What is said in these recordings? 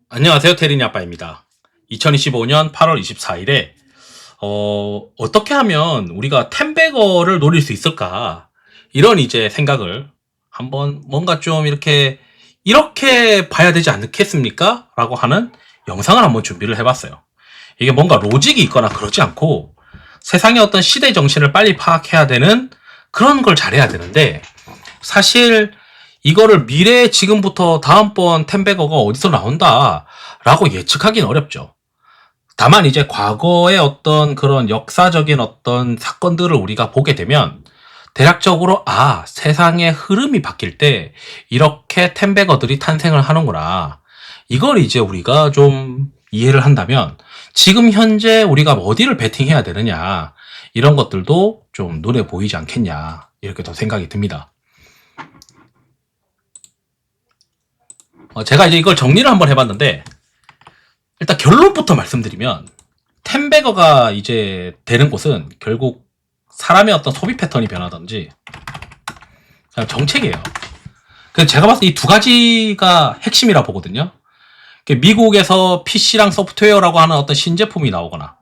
안녕하세요. 테린이 아빠입니다. 2025년 8월 24일에 어떻게 하면 우리가 템베거를 노릴 수 있을까? 이런 이제 생각을 한번 뭔가 좀 이렇게 봐야 되지 않겠습니까? 라고 하는 영상을 한번 준비를 해봤어요. 이게 뭔가 로직이 있거나 그러지 않고 세상의 어떤 시대 정신을 빨리 파악해야 되는 그런 걸 잘해야 되는데, 사실 이거를 미래에 지금부터 다음번 템베거가 어디서 나온다라고 예측하기는 어렵죠. 다만 이제 과거의 어떤 그런 역사적인 어떤 사건들을 우리가 보게 되면 대략적으로 세상의 흐름이 바뀔 때 이렇게 템베거들이 탄생을 하는구나. 이걸 이제 우리가 좀 이해를 한다면 지금 현재 우리가 어디를 베팅해야 되느냐, 이런 것들도 좀 눈에 보이지 않겠냐, 이렇게 더 생각이 듭니다. 제가 이제 이걸 정리를 한번 해봤는데, 일단 결론부터 말씀드리면 템베거가 이제 되는 곳은 결국 사람의 어떤 소비 패턴이 변하든지 그냥 정책이에요. 그래서 제가 봤을 때 이 두 가지가 핵심이라 보거든요. 미국에서 PC랑 소프트웨어라고 하는 어떤 신제품이 나오거나,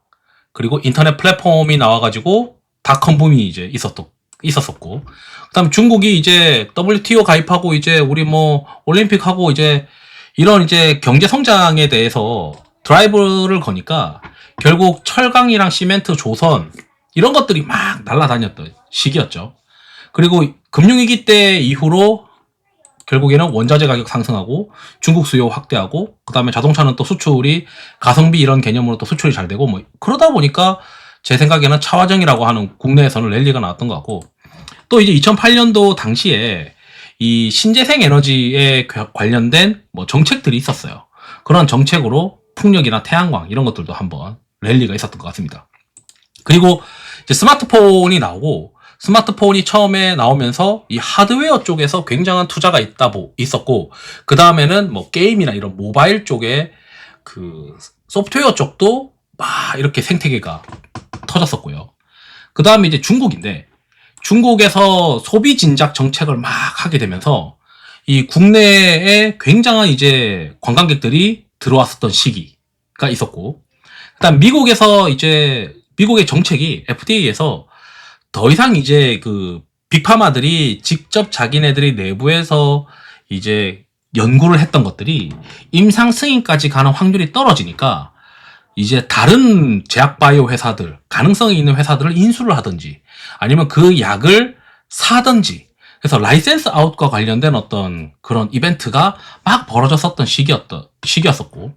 그리고 인터넷 플랫폼이 나와가지고 닷컴 붐이 이제 있었었고, 그다음 중국이 이제 WTO 가입하고 이제 우리 뭐 올림픽하고 이제 이런 이제 경제 성장에 대해서 드라이브를 거니까 결국 철강이랑 시멘트, 조선 이런 것들이 막 날아다녔던 시기였죠. 그리고 금융위기 때 이후로 결국에는 원자재 가격 상승하고 중국 수요 확대하고, 그 다음에 자동차는 또 수출이 가성비 이런 개념으로 또 수출이 잘 되고, 뭐 그러다 보니까 제 생각에는 차화정이라고 하는 국내에서는 랠리가 나왔던 것 같고, 또 이제 2008년도 당시에 이 신재생 에너지에 관련된 뭐 정책들이 있었어요. 그런 정책으로 풍력이나 태양광 이런 것들도 한번 랠리가 있었던 것 같습니다. 그리고 이제 스마트폰이 나오고, 스마트폰이 처음에 나오면서 이 하드웨어 쪽에서 굉장한 투자가 있었고, 그 다음에는 뭐 게임이나 이런 모바일 쪽에 그 소프트웨어 쪽도 막 이렇게 생태계가 터졌었고요. 그 다음에 이제 중국인데, 중국에서 소비 진작 정책을 막 하게 되면서 이 국내에 굉장한 이제 관광객들이 들어왔었던 시기가 있었고, 그다음 미국에서 이제 미국의 정책이 FDA에서 더 이상 이제 그 빅파마들이 직접 자기네들이 내부에서 이제 연구를 했던 것들이 임상 승인까지 가는 확률이 떨어지니까 이제 다른 제약 바이오 회사들, 가능성이 있는 회사들을 인수를 하든지 아니면 그 약을 사든지, 그래서 라이센스 아웃과 관련된 어떤 그런 이벤트가 막 벌어졌었던 시기였었고,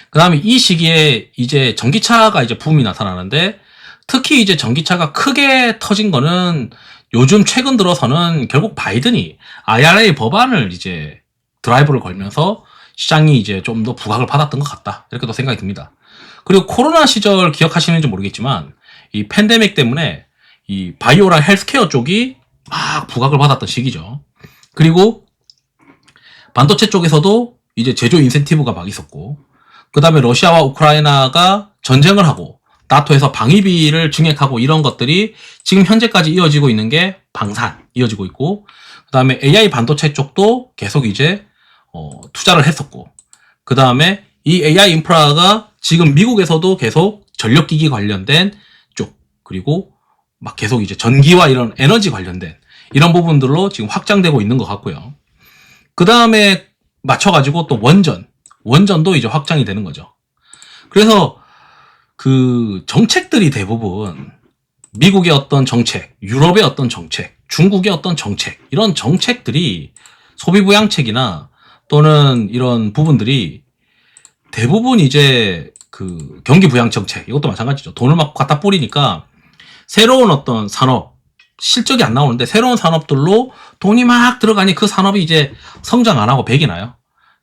그 다음에 이 시기에 이제 전기차가 이제 붐이 나타나는데, 특히 이제 전기차가 크게 터진 거는 요즘 최근 들어서는 결국 바이든이 IRA 법안을 이제 드라이브를 걸면서 시장이 이제 좀 더 부각을 받았던 것 같다, 이렇게 또 생각이 듭니다. 그리고 코로나 시절 기억하시는지 모르겠지만 이 팬데믹 때문에 이 바이오랑 헬스케어 쪽이 막 부각을 받았던 시기죠. 그리고 반도체 쪽에서도 이제 제조 인센티브가 막 있었고, 그 다음에 러시아와 우크라이나가 전쟁을 하고 나토에서 방위비를 증액하고, 이런 것들이 지금 현재까지 이어지고 있는 게 이어지고 있고, 그 다음에 AI 반도체 쪽도 계속 이제 투자를 했었고, 그 다음에 이 AI 인프라가 지금 미국에서도 계속 전력기기 관련된 쪽, 그리고 막 계속 이제 전기와 이런 에너지 관련된 이런 부분들로 지금 확장되고 있는 것 같고요. 그 다음에 맞춰가지고 또 원전도 이제 확장이 되는 거죠. 그래서 그 정책들이 대부분 미국의 어떤 정책, 유럽의 어떤 정책, 중국의 어떤 정책, 이런 정책들이 소비부양책이나 또는 이런 부분들이 대부분 이제 그 경기부양 정책, 이것도 마찬가지죠. 돈을 막 갖다 뿌리니까 새로운 어떤 산업, 실적이 안 나오는데 새로운 산업들로 돈이 막 들어가니 그 산업이 이제 성장 안 하고 백이 나요.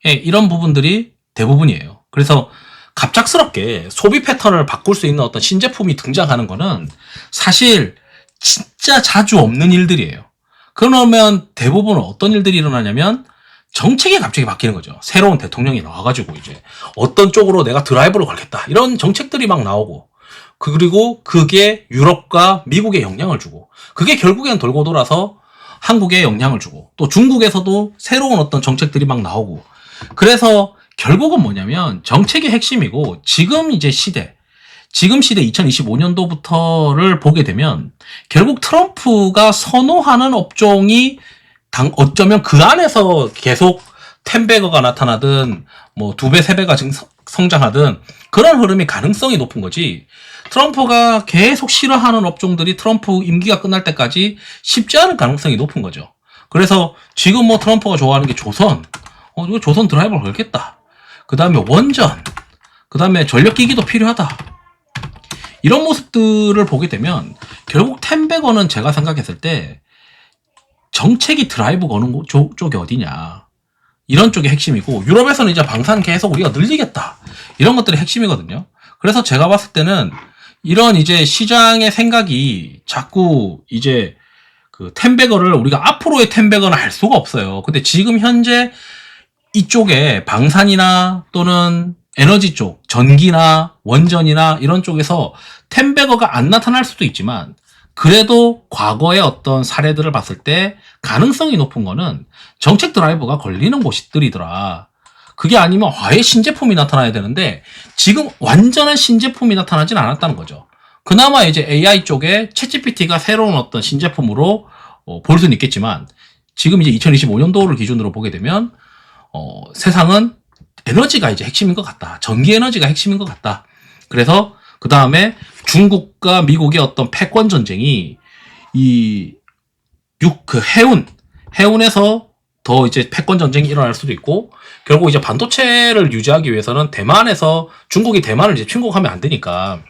예, 이런 부분들이 대부분이에요. 그래서 갑작스럽게 소비 패턴을 바꿀 수 있는 어떤 신제품이 등장하는 거는 사실 진짜 자주 없는 일들이에요. 그러면 대부분 어떤 일들이 일어나냐면 정책이 갑자기 바뀌는 거죠. 새로운 대통령이 나와가지고 이제 어떤 쪽으로 내가 드라이브를 걸겠다, 이런 정책들이 막 나오고, 그리고 그게 유럽과 미국에 영향을 주고, 그게 결국엔 돌고 돌아서 한국에 영향을 주고, 또 중국에서도 새로운 어떤 정책들이 막 나오고, 그래서 결국은 뭐냐면 정책이 핵심이고 지금 시대 2025년도부터를 보게 되면 결국 트럼프가 선호하는 업종이 어쩌면 그 안에서 계속 10배거가 나타나든 뭐 2배, 3배가 성장하든 그런 흐름이 가능성이 높은 거지. 트럼프가 계속 싫어하는 업종들이 트럼프 임기가 끝날 때까지 쉽지 않은 가능성이 높은 거죠. 그래서 지금 뭐 트럼프가 좋아하는 게 조선, 이거 조선 드라이버를 걸겠다. 그 다음에 원전, 그 다음에 전력기기도 필요하다. 이런 모습들을 보게 되면 결국 10배거는 제가 생각했을 때 정책이 드라이브 거는 쪽이 어디냐. 이런 쪽이 핵심이고 유럽에서는 이제 방산 계속 우리가 늘리겠다. 이런 것들이 핵심이거든요. 그래서 제가 봤을 때는 이런 시장의 생각이 자꾸 그 10배거를 우리가 앞으로의 10배거는 할 수가 없어요. 근데 지금 현재 이쪽에 방산이나 또는 에너지 쪽, 전기나 원전이나 이런 쪽에서 10배거가 안 나타날 수도 있지만 그래도 과거의 어떤 사례들을 봤을 때 가능성이 높은 거는 정책 드라이버가 걸리는 곳들이더라. 그게 아니면 아예 신제품이 나타나야 되는데 지금 완전한 신제품이 나타나진 않았다는 거죠. 그나마 AI 쪽에 챗GPT가 새로운 어떤 신제품으로 볼 수는 있겠지만 지금 2025년도를 기준으로 보게 되면 세상은 에너지가 핵심인 것 같다. 전기 에너지가 핵심인 것 같다. 그래서 그 다음에 중국과 미국의 어떤 패권 전쟁이 해운에서 더 패권 전쟁이 일어날 수도 있고 결국 반도체를 유지하기 위해서는 중국이 대만을 침공하면 안 되니까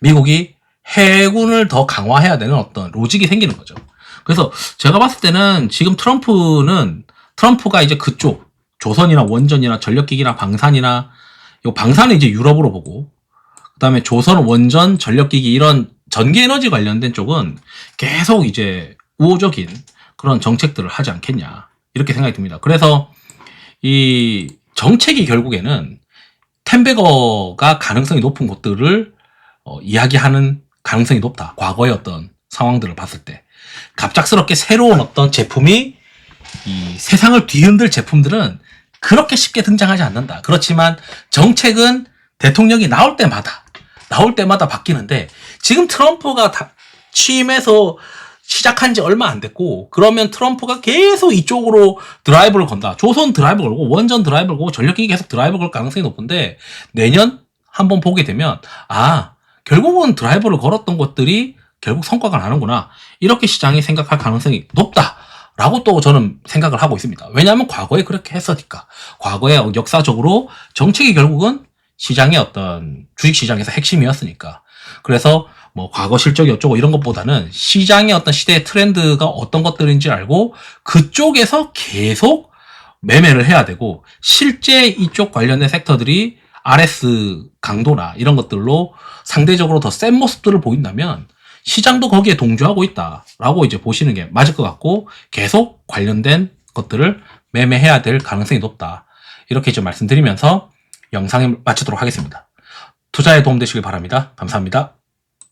미국이 해군을 더 강화해야 되는 어떤 로직이 생기는 거죠. 그래서 제가 봤을 때는 지금 트럼프가 그쪽 조선이나 원전이나 전력기기나 방산이나 방산은 유럽으로 보고 그다음에 조선, 원전, 전력기기 이런 전기에너지 관련된 쪽은 계속 우호적인 그런 정책들을 하지 않겠냐 이렇게 생각이 듭니다. 그래서 이 정책이 결국에는 10배거가 가능성이 높은 곳들을 이야기하는 가능성이 높다. 과거의 어떤 상황들을 봤을 때 갑작스럽게 새로운 어떤 제품이 이 세상을 뒤흔들 제품들은 그렇게 쉽게 등장하지 않는다. 그렇지만 정책은 대통령이 나올 때마다 바뀌는데 지금 트럼프가 취임해서 시작한 지 얼마 안 됐고 그러면 트럼프가 계속 이쪽으로 드라이브를 건다. 조선 드라이브 걸고 원전 드라이브 걸고 전력기기 계속 드라이브 걸 가능성이 높은데 내년 한번 보게 되면 결국은 드라이브를 걸었던 것들이 결국 성과가 나는구나. 이렇게 시장이 생각할 가능성이 높다라고 또 저는 생각을 하고 있습니다. 왜냐하면 과거에 그렇게 했으니까. 과거에 역사적으로 정책이 결국은 시장의 어떤 주식시장에서 핵심이었으니까. 그래서 뭐 과거 실적이 어쩌고 이런 것보다는 시장의 어떤 시대의 트렌드가 어떤 것들인지 알고 그쪽에서 계속 매매를 해야 되고 실제 이쪽 관련된 섹터들이 RS 강도나 이런 것들로 상대적으로 더 센 모습들을 보인다면 시장도 거기에 동조하고 있다라고 보시는 게 맞을 것 같고 계속 관련된 것들을 매매해야 될 가능성이 높다. 이렇게 좀 말씀드리면서 영상을 마치도록 하겠습니다. 투자에 도움되시길 바랍니다. 감사합니다.